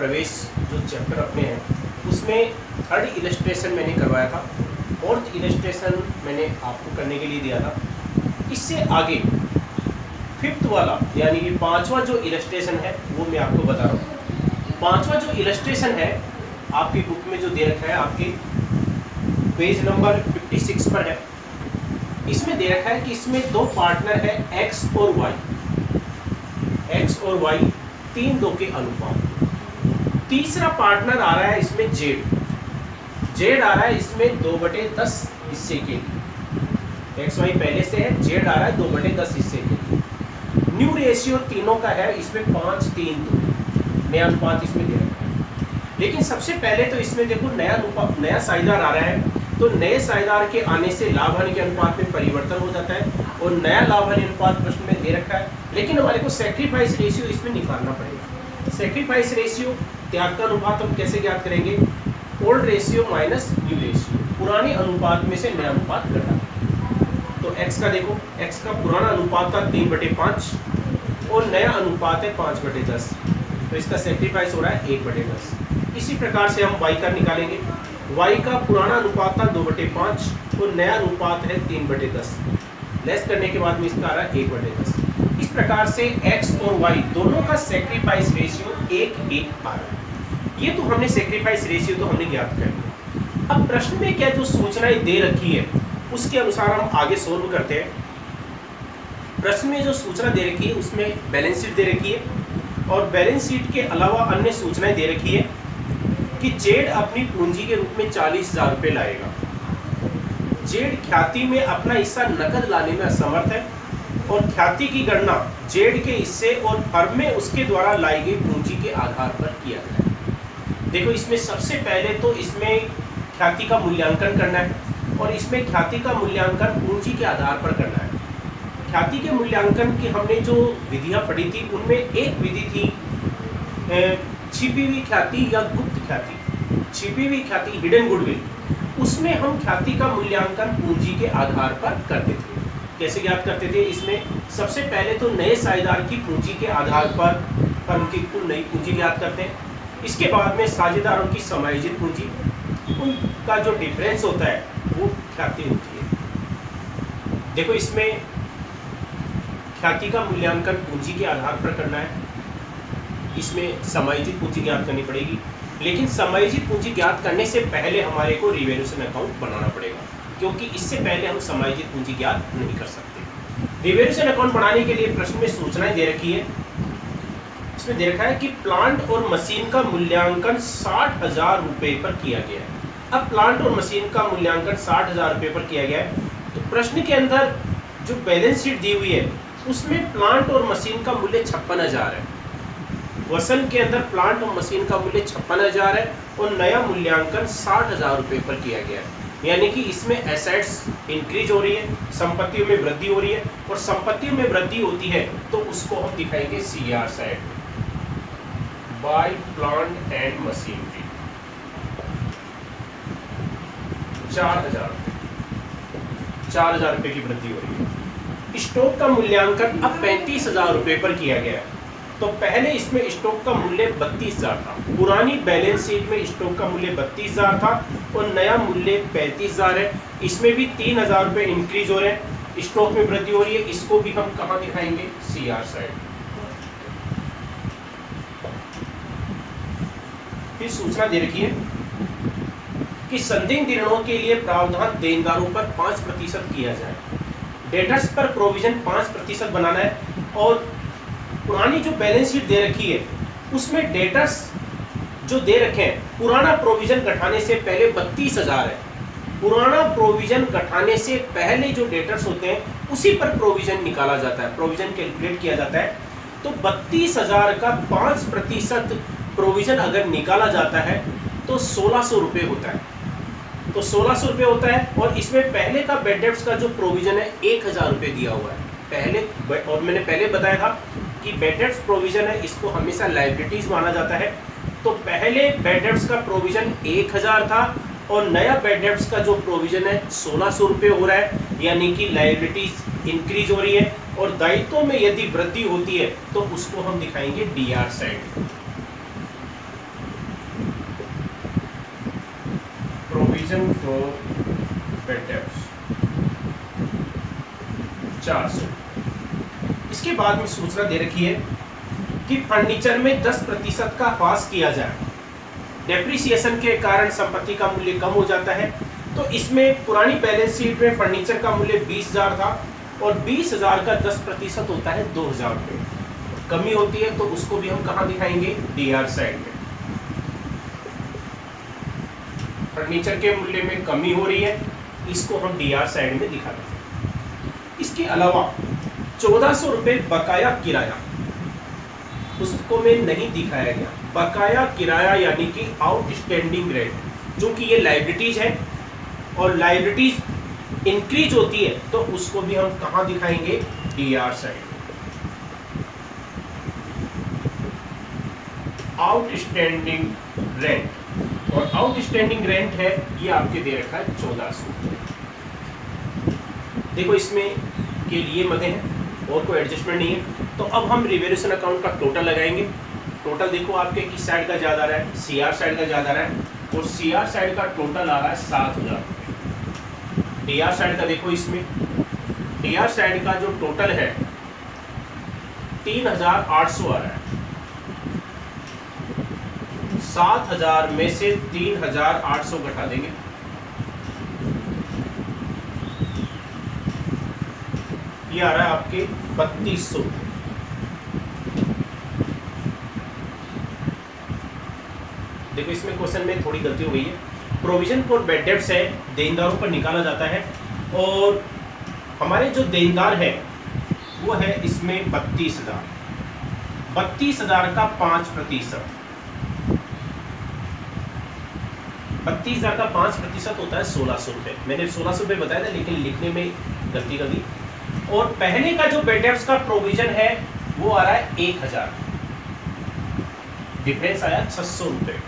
प्रवेश जो चैप्टर अपने हैं उसमें थर्ड इलस्ट्रेशन मैंने करवाया था, फोर्थ इलस्ट्रेशन मैंने आपको करने के लिए दिया था। इससे आगे फिफ्थ वाला यानी कि पांचवा जो इलस्ट्रेशन है वो मैं आपको बता रहा हूँ। पांचवा जो इलस्ट्रेशन है आपकी बुक में जो दे रखा है, आपके पेज नंबर 56 पर है। इसमें दे रखा है कि इसमें दो पार्टनर है एक्स और वाई, एक्स और वाई 3:2 के अनुपात। तीसरा पार्टनर आ रहा है इसमें जेड, जेड आ रहा है इसमें 2/10 हिस्से के लिए। एक्स वाई पहले से है, जेड आ रहा है 2/10 हिस्से के लिए। न्यू रेशियो तीनों का है इसमें 5:3:2, नया अनुपात इसमें दे रखा है। लेकिन सबसे पहले तो इसमें देखो नया साझेदार आ रहा है, तो नए साझेदार के आने से लाभ हानि के अनुपात में परिवर्तन हो जाता है और नया लाभ हानि अनुपात प्रश्न में दे रखा है। लेकिन हमारे को सैक्रिफाइस रेशियो इसमें निकालना पड़ेगा। सैक्रिफाइस रेशियो, त्याग का अनुपात हम कैसे ज्ञात करेंगे? Old ratio minus new ratio, पुराने अनुपात में से नया अनुपात घटा। तो x का देखो, x का पुराना अनुपात था 3/5 और नया अनुपात है 5/10, तो इसका सैक्रिफाइस हो रहा है 1/10। इसी प्रकार से हम y का निकालेंगे। y का पुराना अनुपात था 2/5 और नया अनुपात है 3/10, लेस करने के बाद में इसका आ रहा है 1/10। इस प्रकार से x और y दोनों का सैक्रिफाइस रेशियो 1:1 आ रहा है। ये तो हमने सैक्रिफाइस रेशियो तो हमने ज्ञात कर लिया। अब प्रश्न में क्या जो सूचनाएं दे रखी है उसके अनुसार हम आगे सोल्व करते हैं। प्रश्न में जो सूचना दे रखी है उसमें बैलेंस शीट दे रखी है और बैलेंस शीट के अलावा अन्य सूचनाएं दे रखी है कि जेड अपनी पूंजी के रूप में 40,000 रुपये लाएगा। जेड ख्याति में अपना हिस्सा नकद लाने में असमर्थ है और ख्याति की गणना जेड के हिस्से और फर्म में उसके द्वारा लाई गई पूंजी के आधार पर किया जाए। देखो इसमें सबसे पहले तो इसमें ख्याति का मूल्यांकन करना है और इसमें ख्याति का मूल्यांकन पूंजी के आधार पर करना है। ख्याति के मूल्यांकन की हमने जो विधियां पढ़ी थी उनमें एक विधि थी छिपी हुई ख्याति या गुप्त ख्याति। छिपी हुई ख्याति हिडन गुडविल, उसमें हम ख्याति का मूल्यांकन पूंजी के आधार पर करते थे। कैसे ज्ञात करते थे? इसमें सबसे पहले तो नए साझेदार की पूंजी के आधार पर फर्म की कुल नई पूंजी ज्ञात करते हैं। इसके बाद में साझेदारों की समायोजित पूंजी, उनका जो डिफरेंस होता है वो ख्याति होती है। देखो इसमें ख्याति का मूल्यांकन पूंजी के आधार पर करना है, इसमें समायोजित पूंजी ज्ञात करनी पड़ेगी। लेकिन समायोजित पूंजी ज्ञात करने से पहले हमारे को रिवैल्यूएशन अकाउंट बनाना पड़ेगा, क्योंकि इससे पहले हम समायोजित पूंजी ज्ञात नहीं कर सकते। रिवैल्यूएशन अकाउंट बनाने के लिए प्रश्न में सूचनाएं दे रखी है। इसमें दे रखा है कि प्लांट और मशीन का मूल्यांकन 60,000 रुपये पर किया गया है। अब प्लांट और मशीन का मूल्यांकन 60,000 रुपये पर किया गया है, तो प्रश्न के अंदर जो बैलेंस शीट दी हुई है उसमें प्लांट और मशीन का मूल्य 56,000 है। वसन के अंदर प्लांट और मशीन का मूल्य 56,000 है और नया मूल्यांकन 60,000 रुपये पर किया गया है। यानी कि इसमें एसेट्स इंक्रीज हो रही है, संपत्तियों में वृद्धि हो रही है, और संपत्तियों में वृद्धि होती है तो उसको हम दिखाएंगे CR side by plant and machinery. 4,000 रुपये की वृद्धि हो रही है। स्टॉक का मूल्यांकन अब 35,000 रुपये पर किया गया है। तो पहले इसमें स्टॉक का मूल्य 32,000 था। पुरानी बैलेंस शीट में स्टॉक का मूल्य 32,000 था और नया मूल्य 35,000 है। इसमें भी 3,000 रुपये इंक्रीज हो रहे हैं, स्टॉक में वृद्धि हो रही है। इसको भी हम कहाँ दिखाएंगे? CR side. फिर सूचना दे रखी है कि संदिग्ध ऋणों के लिए प्रावधान देनदारों पर 5% किया जाए। डेटर्स पर प्रोविजन 5% बनाना है और पुरानी जो बैलेंस शीट दे रखी है उसमें डेटर्स जो दे रखे हैं, पुराना प्रोविजन घटाने से पहले 32,000 है। पुराना प्रोविजन घटाने से पहले जो डेटर्स होते हैं उसी पर प्रोविजन निकाला जाता है, प्रोविजन कैलकुलेट किया जाता है। तो 32,000 का 5% प्रोविजन अगर निकाला जाता है तो 1,600 रुपये होता है। तो 1,600 रुपये होता है और इसमें पहले का बैड डेब्ट्स का जो प्रोविजन है 1,000 रुपये दिया हुआ है पहले। और मैंने पहले बताया था कि बैड डेब्ट्स प्रोविजन है, इसको हमेशा लायबिलिटीज माना जाता है। तो पहले बैड डेब्ट्स का प्रोविजन 1,000 था और नया बैड डेब्ट्स का जो प्रोविजन है 1,600 रुपये हो रहा है, यानी कि लायबिलिटीज इंक्रीज हो रही है। और दायित्वों में यदि वृद्धि होती है तो उसको हम दिखाएंगे DR side. Provision for bad debts 400। इसके बाद में सूचना दे रखी है कि फर्नीचर में 10% का पास किया जाए। डेप्रिसिएशन के कारण संपत्ति का मूल्य कम हो जाता है, तो इसमें पुरानी बैलेंस शीट में फर्नीचर का मूल्य 20,000 था और 20,000 का 10% होता है 2,000 रुपये। कमी होती है तो उसको भी हम कहाँ दिखाएंगे? डीआर साइड में। फर्नीचर के मूल्य में कमी हो रही है, इसको हम डीआर साइड में दिखा देंगे। इसके अलावा 1400 रुपये बकाया किराया पुस्तकों में नहीं दिखाया गया। बकाया किराया यानी कि आउटस्टैंडिंग रेंट, जो कि ये लाइबिलिटीज है और लाइबिलिटीज इंक्रीज होती है तो उसको भी हम कहाँ दिखाएंगे? DR side. आउटस्टैंडिंग रेंट, और आउटस्टैंडिंग रेंट है ये आपके दे रखा है 1400। देखो इसमें के लिए मते हैं और कोई एडजस्टमेंट नहीं है। तो अब हम रिवैल्यूएशन अकाउंट का टोटल लगाएंगे। टोटल देखो आपके किस साइड का ज़्यादा आ रहा है? सीआर साइड का ज़्यादा आ रहा है, और सीआर साइड का टोटल आ रहा है 7,000 रुपये। डीआर साइड का देखो, इसमें डीआर साइड का जो टोटल है 3,800 आ रहा है। 7,000 में से 3,800 घटा देंगे, ये आ रहा है आपके 3200। देखो इसमें क्वेश्चन में थोड़ी गलती हो गई है। प्रोविजन फॉर बैड डेब्ट्स है, देनदारों पर निकाला जाता है, और हमारे जो देनदार है वो है इसमें 32,000। 32,000 का 5%, 32,000 का 5% होता है 1,600 रुपये। मैंने 1,600 रुपये बताया था, लेकिन लिखने में गलती कर दी। और पहले का जो बैड डेब्ट्स का प्रोविजन है वो आ रहा है 1,000, डिफरेंस आया 600 रुपये।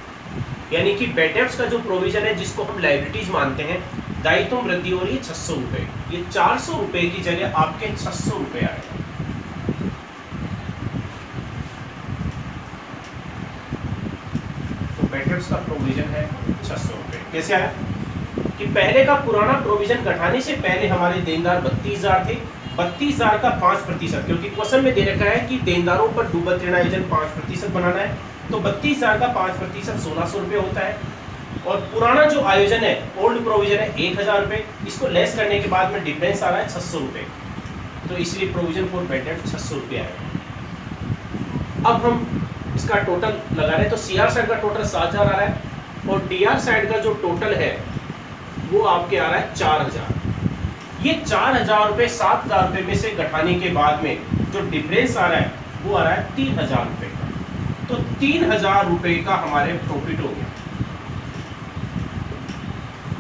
यानी कि बैड डेब्ट्स का जो प्रोविजन है, जिसको हम लाइबिलिटीज मानते हैं, दायित्व वृद्धि हो रही है 600 रुपये। ये 400 रुपये की जगह आपके 600 रुपये आएगा। तो बैड डेब्ट्स का प्रोविजन है 600 रुपये। कैसे आया? कि पहले का पुराना प्रोविजन घटाने से पहले हमारे देनदार 32,000 थे। 32,000 का 5%, क्योंकि क्वेश्चन में दे रखा है कि देनदारों पर डूबत ऋण आयोजन 5% बनाना है, तो 32,000 का 5% 1,600 रुपये होता है। और पुराना जो आयोजन है, ओल्ड प्रोविजन है 1,000 रुपये, इसको लेस करने के बाद में डिफरेंस आ रहा है 600 रुपये, तो इसलिए प्रोविजन फॉर बैड डेब्ट 600 रुपये आएगा। अब हम इसका टोटल लगा रहे हैं, तो सीआर साइड का टोटल 7,000 आ रहा है, और डीआर साइड का जो टोटल है वो आपके आ रहा है 4,000। ये 4,000 रुपये 7,000 रुपये में से घटाने के बाद में जो डिफरेंस आ रहा है वो आ रहा है 3,000 रुपये का। तो 3,000 रुपये का हमारे प्रॉफिट हो गया।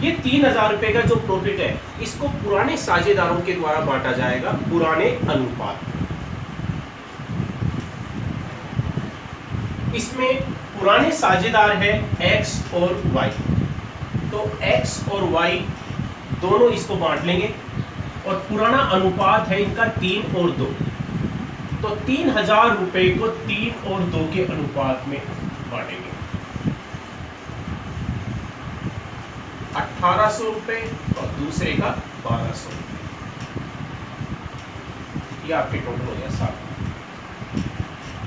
ये 3,000 रुपये का जो प्रॉफिट है, इसको पुराने साझेदारों के द्वारा बांटा जाएगा पुराने अनुपात। इसमें पुराने साझेदार है x और y, तो x और y दोनों इसको बांट लेंगे, और पुराना अनुपात है इनका 3 और 2, तो 3,000 रुपये को 3 और 2 के अनुपात में बांटेंगे। 1,800 रुपये और दूसरे का 1,200 रुपये, ये आपके टोटल हो गया 7।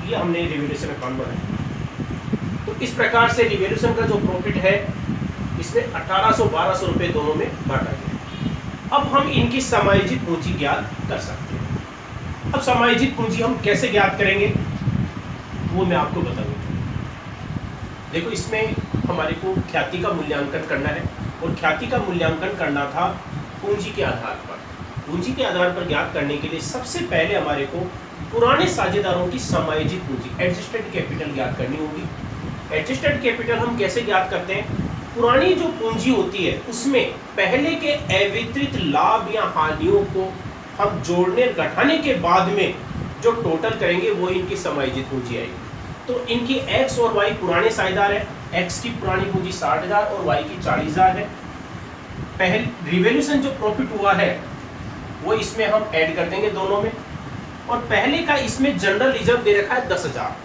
ये हमने रिवैल्यूएशन अकाउंट बनाया। तो इस प्रकार से रिवैल्यूएशन का जो प्रॉफिट है, इसमें 1,800-1,200 रुपये दोनों में बांटा गया। अब हम इनकी समायोजित पूंजी ज्ञात कर सकते हैं। अब समायोजित पूंजी हम कैसे ज्ञात करेंगे वो मैं आपको बताऊंगा। देखो इसमें हमारे को ख्याति का मूल्यांकन करना है, और ख्याति का मूल्यांकन करना था पूंजी के आधार पर। पूंजी के आधार पर ज्ञात करने के लिए सबसे पहले हमारे को पुराने साझेदारों की समायोजित पूंजी एडजस्टेड कैपिटल ज्ञात करनी होगी। एडजस्टेड कैपिटल हम कैसे ज्ञात करते हैं? पुरानी जो पूंजी होती है उसमें पहले के अवितरित लाभ या हानियों को हम जोड़ने घटाने के बाद में जो टोटल करेंगे वो इनकी समायोजित पूंजी आएगी। तो इनकी x और y पुराने साझेदार है, x की पुरानी पूंजी 60,000 और y की 40,000 है। पहले रिवैल्यूएशन जो प्रॉफिट हुआ है वो इसमें हम ऐड कर देंगे दोनों में, और पहले का इसमें जनरल रिजर्व दे रखा है 10,000,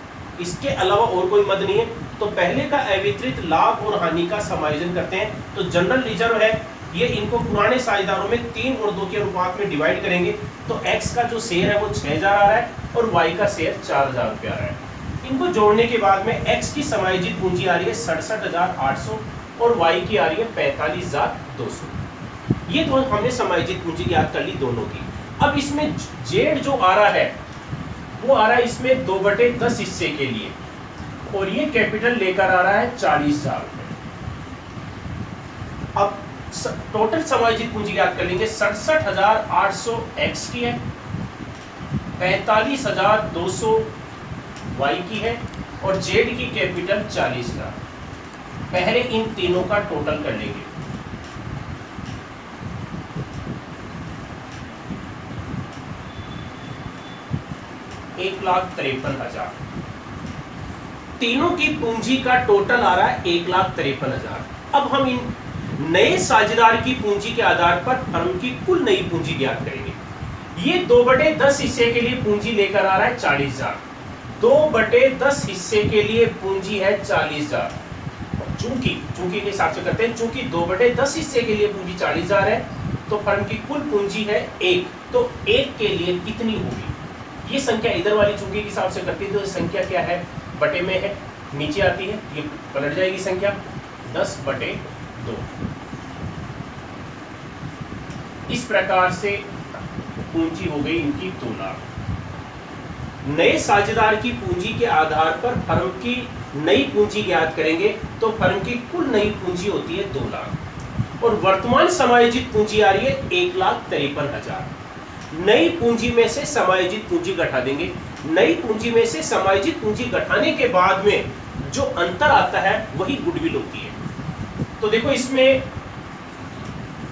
इसके अलावा और कोई मद नहीं है। तो पहले का अवितरित लाभ और हानि का समायोजन करते हैं। तो जनरल रिजर्व है, ये इनको पुराने साझेदारों में 3 और 2 के अनुपात में डिवाइड करेंगे। तो x का जो शेयर है वो 6000 आ रहा है और y का शेयर 4000 रुपया आ रहा है। इनको जोड़ने के बाद में x की समायोजित पूंजी आ रही है 67800 और y की आ रही है 45200। ये तो हमने समायोजित पूंजी ज्ञात कर ली दोनों की। अब इसमें जेड जो आ रहा है वो आ रहा है इसमें 2/10 हिस्से के लिए, और ये कैपिटल लेकर आ रहा है 40000 रुपए। अब टोटल समायोजित पूंजी ज्ञात कर लेंगे। 67800 x की है, 45200 y की है और z की कैपिटल 40000। पहले इन तीनों का टोटल कर लेंगे। एक 1,53,000। तीनों की पूंजी का टोटल आ रहा है 1,53,000। अब हम इन नए साझेदार की पूंजी के आधार पर फर्म की कुल नई पूंजी ज्ञात करेंगे। ये 2/10 हिस्से के लिए पूंजी लेकर आ रहा है 40000। 2/10 हिस्से के लिए पूंजी है 40000। चूंकि के हिसाब से करते हैं, चूंकि 2/10 हिस्से के लिए पूंजी 40000 है तो फर्म की कुल पूंजी है 1। तो 1 के लिए कितनी होगी? ये संख्या इधर वाली चूंकि के हिसाब से करती है तो संख्या क्या है, बटे में है, नीचे आती है, ये पलट जाएगी संख्या 10/2। इस प्रकार से पूंजी हो गई इनकी 2 लाख। नए साझेदार की पूंजी के आधार पर फर्म की नई पूंजी ज्ञात करेंगे तो फर्म की कुल नई पूंजी होती है 2 लाख और वर्तमान समायोजित पूंजी आ रही है 1,53,000। नई पूंजी में से समायोजित पूंजी घटा देंगे। नई पूंजी में से समायोजित पूंजी घटाने के बाद में जो अंतर आता है वही गुडविल होती है। तो देखो इसमें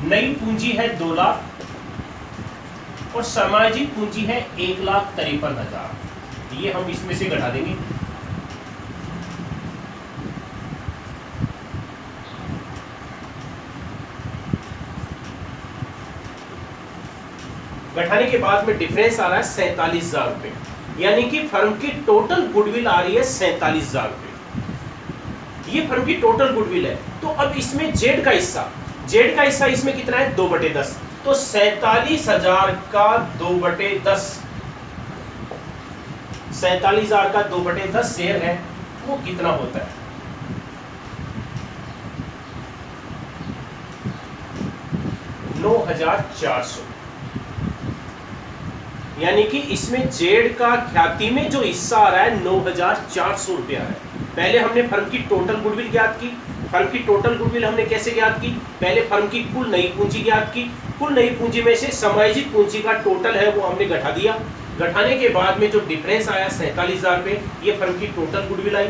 नई पूंजी है 2 लाख और समायोजित पूंजी है 1,53,000। ये हम इसमें से घटा देंगे। घटाने के बाद में डिफरेंस आ रहा है 47,000 रुपए, यानी कि फर्म की टोटल गुडविल आ रही है 47,000 रुपए। ये फर्म की टोटल गुडविल है। तो अब इसमें जेड का हिस्सा इसमें कितना है 2/10। तो 47,000 का 2/10, 47,000 का 2/10 शेयर है वो कितना होता है? $9,400। यानी कि इसमें जेड का ख्याति में जो हिस्सा आ रहा है 9,400 रुपया है। पहले हमने फर्म की टोटल गुडविल ज्ञात की। फर्म की टोटल गुडविल हमने कैसे ज्ञात की? पहले फर्म की कुल नई पूंजी ज्ञात की। कुल नई पूंजी में से समायोजित पूंजी का टोटल है वो हमने घटा दिया। घटाने के बाद में जो डिफरेंस आया 47,000 रुपये, ये फर्म की टोटल गुडविल आई।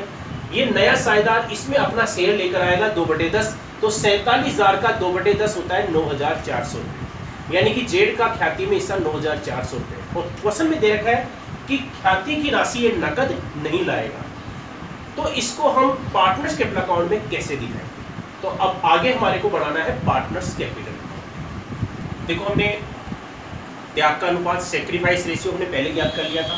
ये नया साझेदार इसमें अपना शेयर लेकर आएगा 2/10। तो 47,000 का 2/10 होता है 9,400 रुपये, यानी कि जेड का ख्याति में हिस्सा 9,400 रुपये। और क्वेश्चन में दे रखा है कि ख्याति की राशि ये नकद नहीं लाएगा, तो इसको हम पार्टनर्स कैपिटल अकाउंट में कैसे दिखाएंगे? तो अब आगे हमारे को बनाना है पार्टनर्स कैपिटल। देखो हमने त्याग का अनुपात, सैक्रिफाइस रेशियो हमने पहले ज्ञात कर लिया था,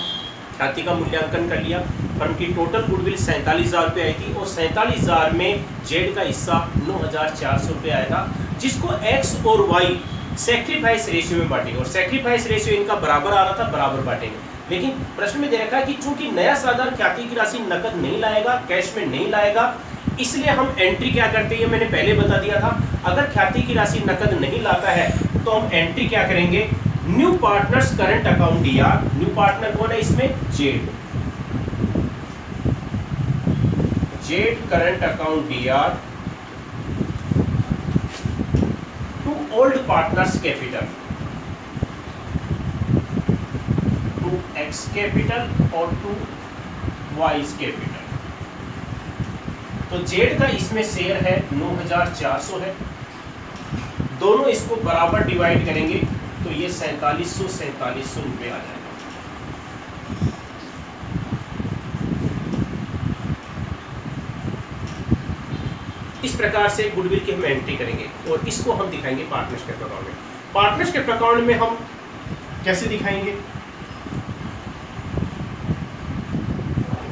ख्याति का मूल्यांकन कर लिया। फर्म की टोटल गुडविल 47,000 रुपये आई थी और 47,000 में जेड का हिस्सा 9,400 रुपये आया था, जिसको एक्स और वाई सैक्रिफाइस रेशियो में बांटेंगे। और सैक्रिफाइस रेशियो इनका बराबर आ रहा था, बराबर बांटेंगे। लेकिन प्रश्न में दे रखा है कि चूंकि नया साझेदार ख्याति की राशि नकद नहीं लाएगा, कैश में नहीं लाएगा, इसलिए हम एंट्री क्या करते हैं, मैंने पहले बता दिया था। अगर ख्याति की राशि नकद नहीं लाता है तो हम एंट्री क्या करेंगे, new partners current account DR. New partner कौन है इसमें? Z current account DR to old partners capital, to X capital और टू वाइज कैपिटल। तो जेड का इसमें शेयर है 9,400 है, दोनों इसको बराबर डिवाइड करेंगे तो ये 4700 रुपये आ जाएगा। इस प्रकार से गुडविल की हम एंट्री करेंगे और इसको हम दिखाएंगे पार्टनर्स कैपिटल अकाउंट में। पार्टनर्स कैपिटल अकाउंट में हम कैसे दिखाएंगे?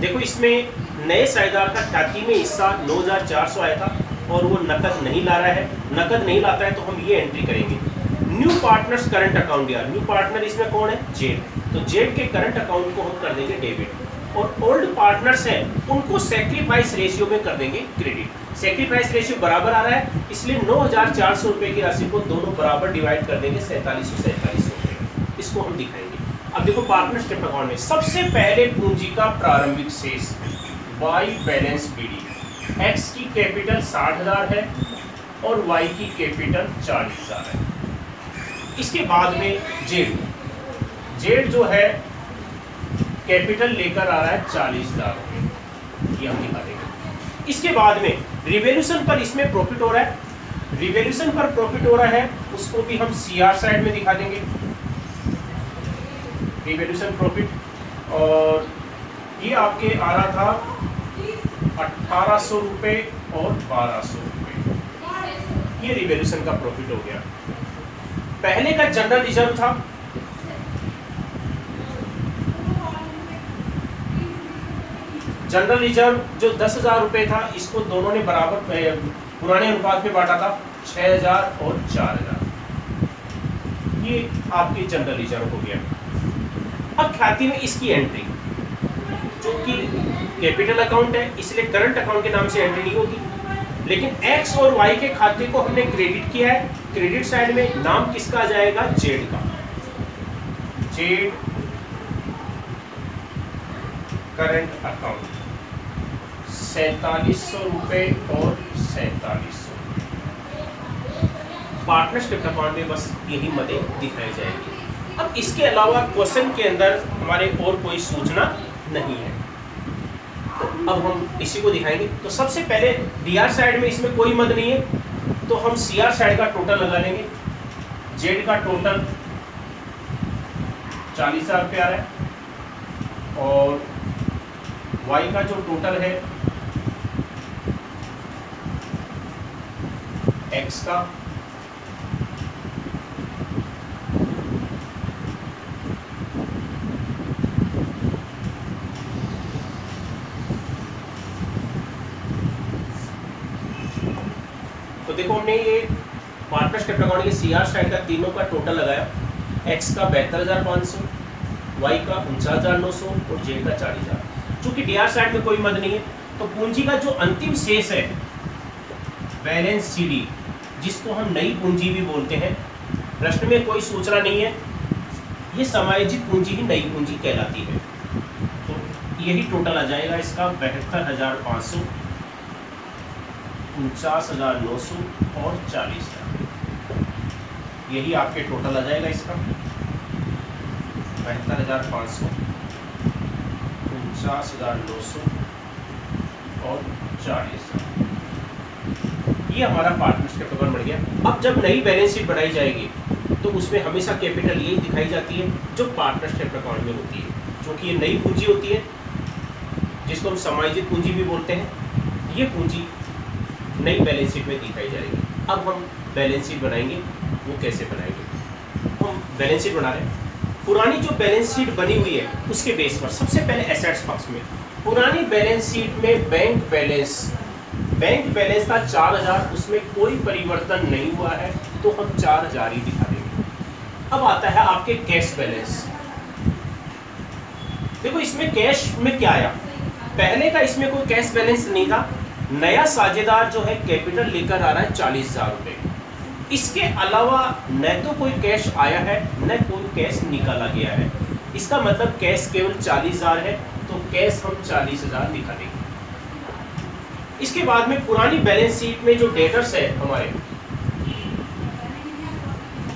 देखो इसमें नए साझेदार का ख्याति में हिस्सा 9400 आया था और वो नकद नहीं ला रहा है, नकद नहीं लाता है, तो हम ये एंट्री करेंगे। न्यू पार्टनर्स करंट अकाउंट दिया, न्यू पार्टनर इसमें कौन है, जेड, तो जेड के करंट अकाउंट को हम कर देंगे डेबिट, और ओल्ड पार्टनर्स हैं उनको सैक्रिफाइस रेशियो में कर देंगे क्रेडिट। सैक्रिफाइस रेशियो बराबर आ रहा है, इसलिए 9400 रुपए की राशि को दोनों बराबर डिवाइड कर देंगे 4700 रुपए, इसको हम दिखाएंगे। अब देखो पार्टनरशिप अकाउंट में सबसे पहले पूंजी का प्रारंभिक शेष वाई बैलेंस पीडी, एक्स की कैपिटल 60,000 है और वाई की कैपिटल 40,000 है। इसके बाद में जेड, जेड जो है कैपिटल लेकर आ रहा है 40,000 रुपये, ये हम दिखा देंगे। इसके बाद में रिवैल्यूएशन पर इसमें प्रॉफिट हो रहा है, रिवैल्यूएशन पर प्रॉफिट हो रहा है, उसको भी हम सीआर साइड में दिखा देंगे, रिवैल्यूएशन प्रॉफिट, और ये आपके आ रहा था 1800 रुपये और 1200 रुपये, ये रिवैल्यूएशन का प्रॉफिट हो गया। पहले का जनरल रिजर्व था, जनरल रिजर्व जो 10,000 रुपये था, इसको दोनों ने बराबर पुराने अनुपात में बांटा था, 6,000 और 4,000, ये आपके जनरल रिजर्व हो गया। अब ख्याति में इसकी एंट्री, जो कि कैपिटल अकाउंट है इसलिए करंट अकाउंट के नाम से एंट्री नहीं होगी, लेकिन एक्स और वाई के खाते को हमने क्रेडिट किया है, क्रेडिट साइड में नाम किसका आ जाएगा, जेड का, जेड करंट अकाउंट 4700 रुपये और 4700 पार्टनरशिप अकाउंट में बस यही मदें दिखाई जाएगी। अब इसके अलावा क्वेश्चन के अंदर हमारे और कोई सूचना नहीं है, तो अब हम इसी को दिखाएंगे। तो सबसे पहले डीआर साइड में इसमें कोई मद नहीं है, तो हम सीआर साइड का टोटल लगा लेंगे। जेड का टोटल 40,000 रुपये आ रहा है और वाई का जो टोटल है एक्स का तो देखो हमने ये पार्टनरशिप अकाउंट के सीआर साइड का तीनों का टोटल लगाया, एक्स का 72,500, वाई का 49,900 और जेड का 40,000। चूंकि डीआर साइड में कोई मद नहीं है, तो पूंजी का जो अंतिम शेष है बैलेंस सीडी, जिसको हम नई पूंजी भी बोलते हैं, प्रश्न में कोई सूचना नहीं है, ये समायोजित पूंजी ही नई पूंजी कहलाती है। तो यही टोटल आ जाएगा इसका 72,500, 49,900 और 40,000, यही आपके टोटल आ जाएगा इसका 72,500, 49,900 और 40,000। ये हमारा पार्टनरशिप अकाउंट बन गया। अब जब नई बैलेंस शीट बनाई जाएगी तो उसमें हमेशा कैपिटल यही दिखाई जाती है जो पार्टनरशिप अकाउंट में होती है, क्योंकि ये नई पूंजी होती है जिसको हम समायोजित पूंजी भी बोलते हैं। ये पूंजी नई बैलेंस शीट में दिखाई जाएगी। अब हम बैलेंस शीट बनाएंगे, वो कैसे बनाएंगे, हम बैलेंस शीट बना रहे हैं। पुरानी जो बैलेंस शीट बनी हुई है उसके बेस पर सबसे पहले एसेट्स पक्ष में पुरानी बैलेंस शीट में बैंक बैलेंस था 4,000, उसमें कोई परिवर्तन नहीं हुआ है, तो हम 4,000 ही दिखा देंगे। अब आता है आपके कैश बैलेंस। देखो इसमें कैश में क्या आया, पहले का इसमें कोई कैश बैलेंस नहीं था, नया साझेदार जो है कैपिटल लेकर आ रहा है 40,000 रुपये, इसके अलावा न तो कोई कैश आया है न कोई कैश निकाला गया है, इसका मतलब कैश केवल 40,000 है, तो कैश हम 40,000 दिखा देंगे। इसके बाद में पुरानी बैलेंस शीट में जो डेटर्स है हमारे,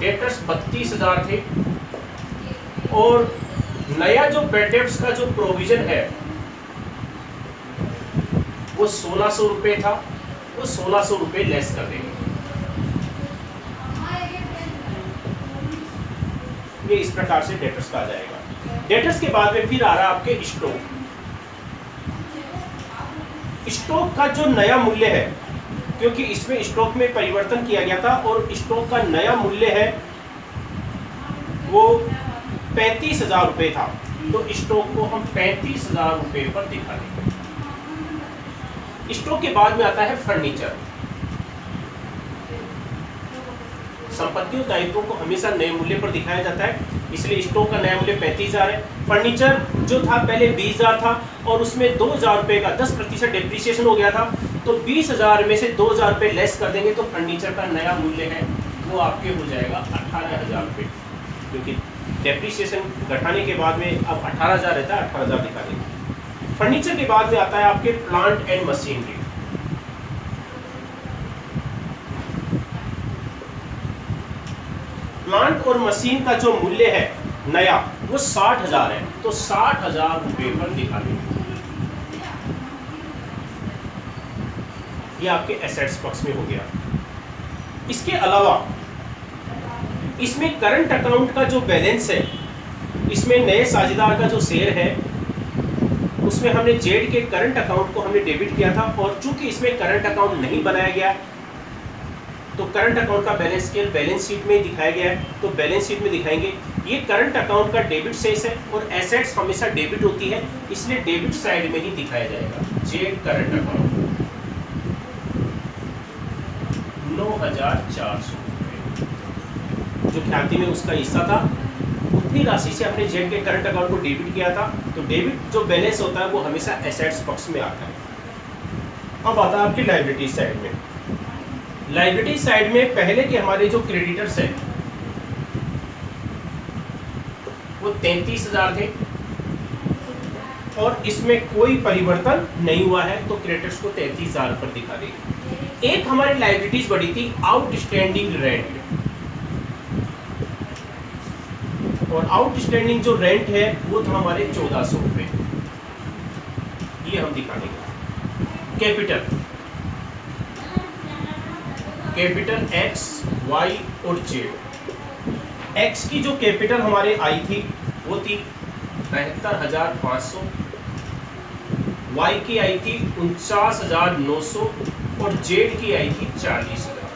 डेटर्स 32,000 थे और नया जो बैड डेब्ट्स का जो प्रोविजन है वो 1,600 रुपये था, वो 1,600 रुपये लेस कर देंगे। ये इस प्रकार से डेटर्स का आ जाएगा। डेटर्स के बाद में फिर आ रहा है आपके स्टॉक। स्टॉक का जो नया मूल्य है, क्योंकि इसमें स्टॉक में परिवर्तन किया गया था और स्टॉक का नया मूल्य है वो 35,000 रुपये था, तो स्टॉक को हम 35,000 रुपये पर दिखा देंगे। स्टॉक के बाद में आता है फर्नीचर। संपत्तियों दायित्वों को हमेशा नए मूल्य पर दिखाया जाता है, इसलिए स्टॉक का नया मूल्य 35,000 है। फर्नीचर जो था पहले 20,000 था और उसमें 2,000 रुपये का 10% डेप्रिसिएशन हो गया था, तो 20,000 में से 2,000 रुपये लेस कर देंगे तो फर्नीचर का नया मूल्य है वो आपके हो जाएगा 18,000 रुपये, क्योंकि डेप्रिसिएशन घटाने के बाद में अब 18,000 रहता है, 18,000 दिखा देंगे। फर्नीचर के बाद में आता है आपके प्लांट एंड मशीनरी। प्लांट और मशीन का जो मूल्य है नया वो 60,000 है, तो 60,000 रुपये पर दिखा देंगे। ये आपके एसेट्स पक्ष में हो गया। इसके अलावा इसमें करंट अकाउंट का जो बैलेंस है, इसमें नए साझेदार का जो शेयर है उसमें हमने जेड के करंट अकाउंट को हमने डेबिट किया था, और चूंकि इसमें करंट अकाउंट नहीं बनाया गया तो करंट अकाउंट का बैलेंस स्केल बैलेंस शीट में दिखाया गया है, तो बैलेंस शीट में दिखाएंगे। ये करंट अकाउंट का डेबिट शेष है और एसेट्स हमेशा डेबिट होती है, इसलिए डेबिट साइड में ही दिखाया जाएगा। जेड करंट अकाउंट 9,400 जो ख्याति में उसका हिस्सा था, उतनी राशि से अपने जेड के करंट अकाउंट को डेबिट किया था, तो डेबिट जो बैलेंस होता है वो हमेशा एसेट्स पक्ष में आता है। अब आता है आपकी लायबिलिटी साइड में। लायबिलिटी साइड में पहले के हमारे जो क्रेडिटर्स हैं वो 33,000 थे और इसमें कोई परिवर्तन नहीं हुआ है, तो क्रेडिटर्स को 33,000 पर दिखा देंगे। एक हमारी लायबिलिटीज बढ़ी थी आउटस्टैंडिंग रेंट, और आउटस्टैंडिंग जो रेंट है वो था हमारे 1,400 रुपये, ये हम दिखा देंगे। कैपिटल एक्स वाई और जेड। एक्स की जो कैपिटल हमारे आई थी वो थी 72,500, वाई की आई थी 49,900 और जेड की आई थी 40,000।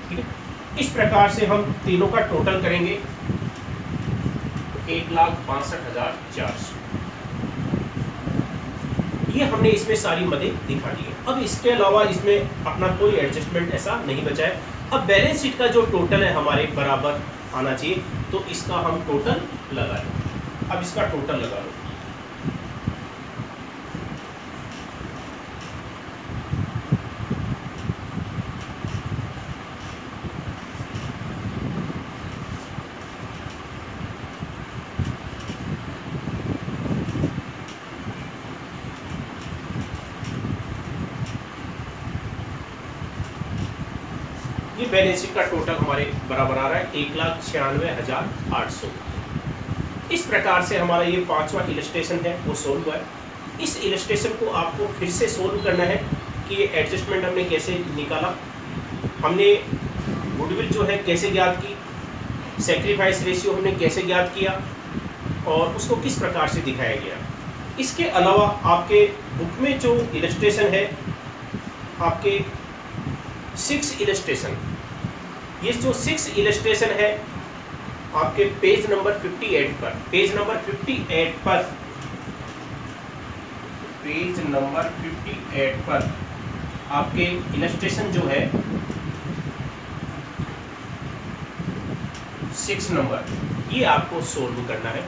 ठीक है, इस प्रकार से हम तीनों का टोटल करेंगे 1,62,400। ये हमने इसमें सारी मदें दिखा दी है। अब इसके अलावा इसमें अपना कोई एडजस्टमेंट ऐसा नहीं बचा है। अब बैलेंस शीट का जो टोटल है हमारे बराबर आना चाहिए, तो इसका हम टोटल लगा लें। अब इसका टोटल लगा लो। बैलेंस शीट का टोटल हमारे बराबर आ रहा है 1,96,800। इस प्रकार से हमारा ये 5वां इलस्ट्रेशन है वो सोल्व हुआ है। इस इलस्ट्रेशन को आपको फिर से सोल्व करना है कि ये एडजस्टमेंट हमने कैसे निकाला, हमने गुडविल जो है कैसे ज्ञात की, सेक्रीफाइस रेशियो हमने कैसे ज्ञात किया और उसको किस प्रकार से दिखाया गया। इसके अलावा आपके बुक में जो इलस्ट्रेशन है आपके 6 इलस्ट्रेशन, ये जो 6 इलस्ट्रेशन है आपके पेज नंबर 58 पर, पेज नंबर 58 पर आपके इलस्ट्रेशन जो है 6 नंबर, ये आपको सोल्व करना है।